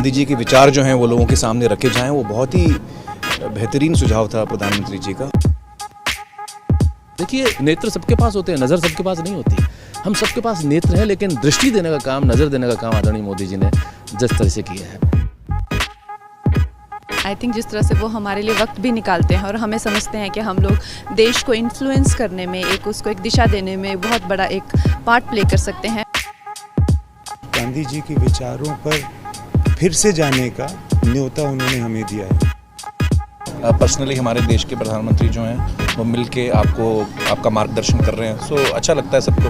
गांधी जी के विचार जो हैं वो लोगों के सामने रखे जाएं, वो बहुत ही बेहतरीन सुझाव था प्रधानमंत्री जी का। देखिए, नेत्र सबके पास होते हैं, नज़र सबके पास नहीं होती। हम सबके पास नेत्र है, लेकिन दृष्टि देने का काम, नज़र देने का काम आदरणीय मोदी जी ने जिस तरह से किया है। आई थिंक जिस तरह से वो हमारे लिए वक्त भी निकालते हैं और हमें समझते हैं कि हम लोग देश को इन्फ्लुएंस करने में, उसको एक दिशा देने में बहुत बड़ा एक पार्ट प्ले कर सकते हैं। गांधी जी के विचारों पर फिर से जाने का न्योता उन्होंने हमें दिया है। पर्सनली हमारे देश के प्रधानमंत्री जो हैं वो मिलके आपका मार्गदर्शन कर रहे हैं, सो अच्छा लगता है सबको।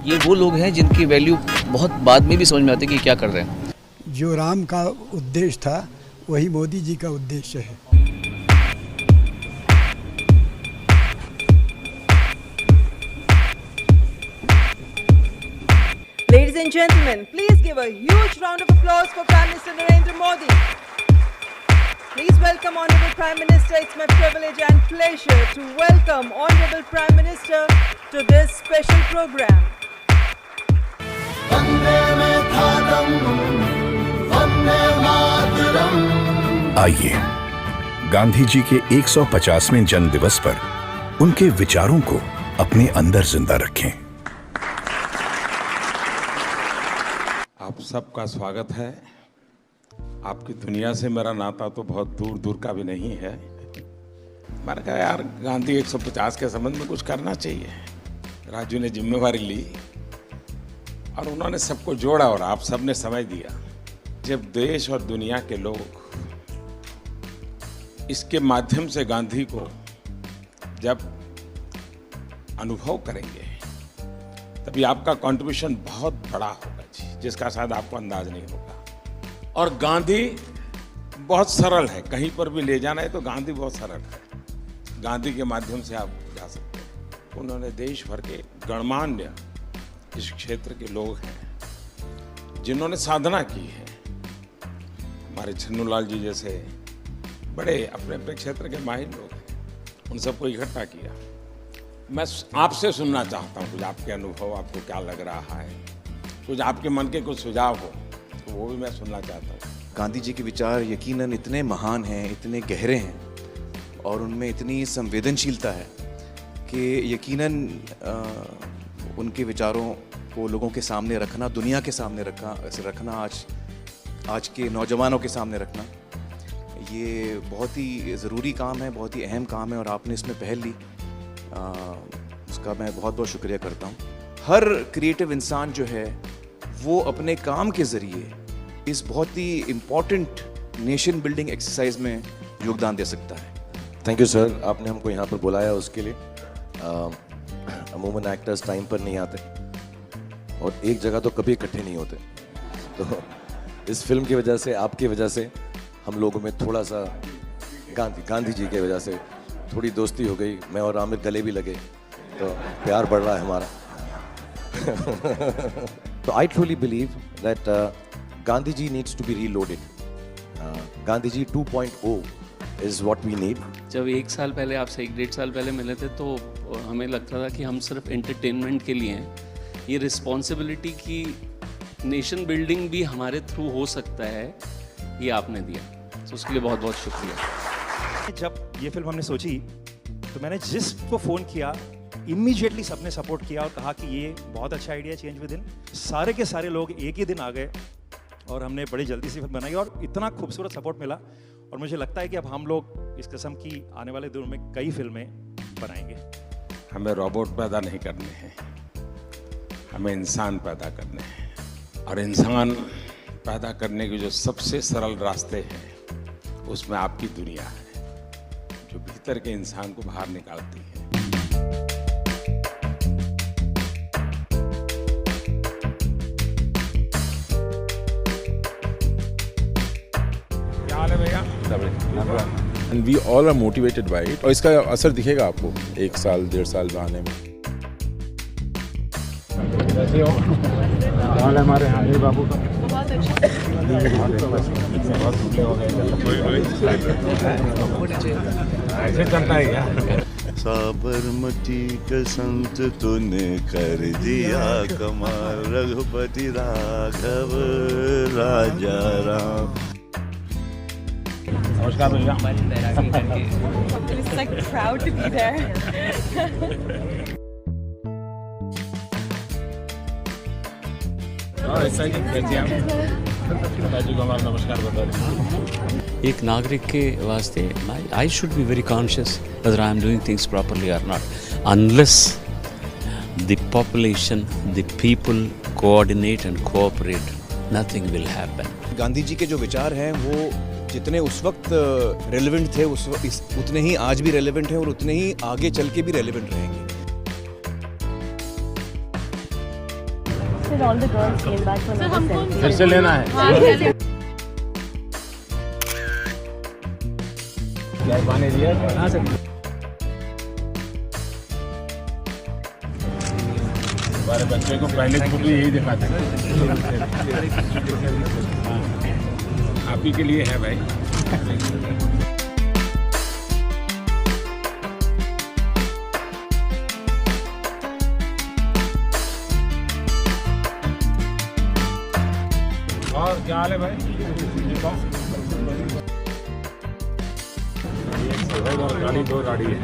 ये वो लोग हैं जिनकी वैल्यू बहुत बाद में भी समझ में आती है कि क्या कर रहे हैं। जो राम का उद्देश्य था वही मोदी जी का उद्देश्य है। Ladies and gentlemen, please give a huge round of applause for Prime Minister Narendra Modi. Please welcome Honorable Prime Minister. It's my privilege and pleasure to welcome Honorable Prime Minister to this special program. आइए गांधी जी के 150वें जन्म दिवस पर उनके विचारों को अपने अंदर जिंदा रखें। आप सबका स्वागत है। आपकी दुनिया से मेरा नाता तो बहुत दूर दूर का भी नहीं है। मैंने कहा यार गांधी 150 के संबंध में कुछ करना चाहिए। राजू ने जिम्मेवारी ली और उन्होंने सबको जोड़ा और आप सबने समझ दिया। जब देश और दुनिया के लोग इसके माध्यम से गांधी को जब अनुभव करेंगे तभी आपका कंट्रीब्यूशन बहुत बड़ा होगा जी, जिसका शायद आपको अंदाज नहीं होगा। और गांधी बहुत सरल है, कहीं पर भी ले जाना है तो गांधी बहुत सरल है। गांधी के माध्यम से आप जा सकते हैं। उन्होंने देश भर के गणमान्य इस क्षेत्र के लोग हैं जिन्होंने साधना की है। हमारे छन्नूलाल जी जैसे बड़े अपने अपने क्षेत्र के माहिर लोग हैं, उन सबको इकट्ठा किया। मैं आपसे सुनना चाहता हूँ कुछ आपके अनुभव, आपको क्या लग रहा है, कुछ आपके मन के कुछ सुझाव हो तो वो भी मैं सुनना चाहता हूँ। गांधी जी के विचार यकीनन इतने महान हैं, इतने गहरे हैं और उनमें इतनी संवेदनशीलता है कि यकीनन उनके विचारों को लोगों के सामने रखना, दुनिया के सामने रखना, आज के नौजवानों के सामने रखना, ये बहुत ही ज़रूरी काम है, बहुत ही अहम काम है और आपने इसमें पहल ली, उसका मैं बहुत बहुत शुक्रिया करता हूँ। हर क्रिएटिव इंसान जो है वो अपने काम के ज़रिए इस बहुत ही इम्पॉर्टेंट नेशन बिल्डिंग एक्सरसाइज में योगदान दे सकता है। थैंक यू सर, आपने हमको यहाँ पर बुलाया उसके लिए। अमूमन एक्टर्स टाइम पर नहीं आते और एक जगह तो कभी इकट्ठे नहीं होते, तो इस फिल्म की वजह से, आपकी वजह से हम लोगों में थोड़ा सा गांधी जी की वजह से थोड़ी दोस्ती हो गई। मैं और आमिर गले भी लगे, तो प्यार बढ़ रहा है हमारा। तो I truly believe that Gandhi ji needs to be reloaded. Gandhi ji 2.0 is what we need. जब 1 साल पहले आपसे 1-1.5 साल पहले मिले थे तो हमें लगता था कि हम सिर्फ एंटरटेनमेंट के लिए हैं। ये रिस्पॉन्सिबिलिटी की नेशन बिल्डिंग भी हमारे थ्रू हो सकता है, ये आपने दिया, तो उसके लिए बहुत बहुत शुक्रिया। जब ये फिल्म हमने सोची तो मैंने जिसको फ़ोन किया इमीडिएटली सबने सपोर्ट किया और कहा कि ये बहुत अच्छा आइडिया, चेंज विद इन। सारे के सारे लोग एक ही दिन आ गए और हमने बड़ी जल्दी से फिल्म बनाई और इतना खूबसूरत सपोर्ट मिला। और मुझे लगता है कि अब हम लोग इस किस्म की आने वाले दिनों में कई फिल्में बनाएंगे। हमें रोबोट पैदा नहीं करने हैं, हमें इंसान पैदा करने हैं। और इंसान पैदा करने के जो सबसे सरल रास्ते हैं उसमें आपकी दुनिया है, जो भीतर के इंसान को बाहर निकालती है। क्या हाल है भैया? And we all are motivated by it. और इसका असर दिखेगा आपको 1 साल 1.5 साल आने में। कैसे हो? हाल है हमारे यहाँ बाबू का? बहुत अच्छा। ऐसे चलता है क्या? साबरमती का संत तूने कर दिया कमाल, रघुपति राघव राजा राम। नमस्कार भैया। It's like proud to be there. नमस्कार बता दें। एक नागरिक के वास्ते I should be very conscious whether I am doing things properly or not. Unless the population, the people coordinate and cooperate, nothing will happen. Gandhi ji के जो विचार हैं वो जितने उस वक्त रेलेवेंट थे उतने ही आज भी रेलेवेंट हैं और उतने ही आगे चल के भी रेलेवेंट रहेंगे। All the girls came back from the selfie. फिर से लेना है। क्या पानी दिया? हाँ सर। हमारे बच्चे को पहले फोटो यही दिखाते हैं। आप ही के लिए है भाई। और क्या हाल है भाई? गाड़ी दो गाड़ी है।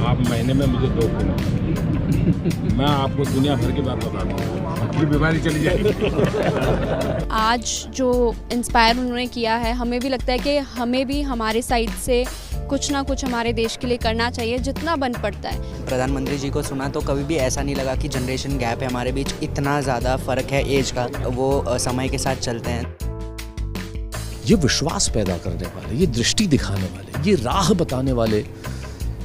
आप महीने में मुझे 2 दिन, मैं आपको दुनिया भर की बात बता दूँ, आपकी बीमारी चली जाएगी। आज जो इंस्पायर उन्होंने किया है, हमें भी लगता है कि हमें भी हमारे साइड से कुछ ना कुछ हमारे देश के लिए करना चाहिए, जितना बन पड़ता है। प्रधानमंत्री जी को सुना तो कभी भी ऐसा नहीं लगा कि जनरेशन गैप है हमारे बीच, इतना ज़्यादा फ़र्क है एज का, वो समय के साथ चलते हैं। ये विश्वास पैदा करने वाले, ये दृष्टि दिखाने वाले, ये राह बताने वाले,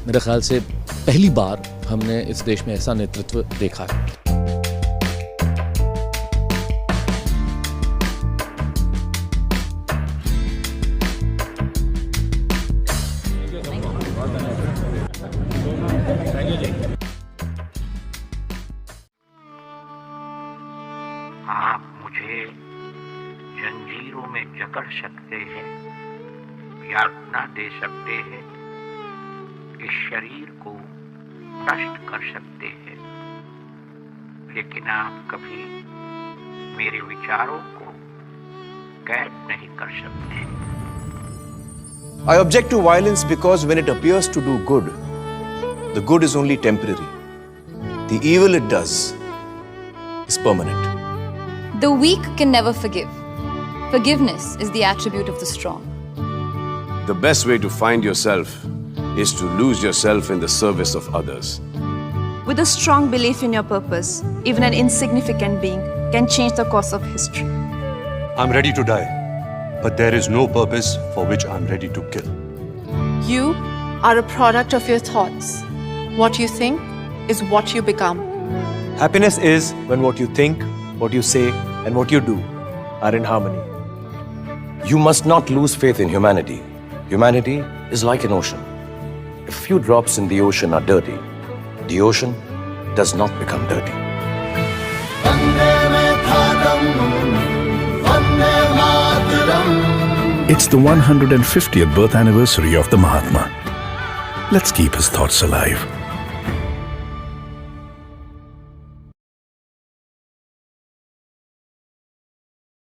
मेरे ख्याल से पहली बार हमने इस देश में ऐसा नेतृत्व देखा है। आप मुझे जंजीरों में जकड़ सकते हैं, यातना दे सकते हैं, इस शरीर को नष्ट कर सकते हैं, लेकिन आप कभी मेरे विचारों को कैद नहीं कर सकते। I object to violence because when it appears to do good, the good is only temporary. The evil it does is permanent. The weak can never forgive. Forgiveness is the attribute of the strong. The best way to find yourself is to lose yourself in the service of others. With a strong belief in your purpose, even an insignificant being can change the course of history. I'm ready to die, but there is no purpose for which I'm ready to kill. You are a product of your thoughts. What you think is what you become. Happiness is when what you think, what you say, and what you do are in harmony. You must not lose faith in humanity. Humanity is like an ocean. If few drops in the ocean are dirty, the ocean does not become dirty. It's the 150th birth anniversary of the Mahatma. Let's keep his thoughts alive.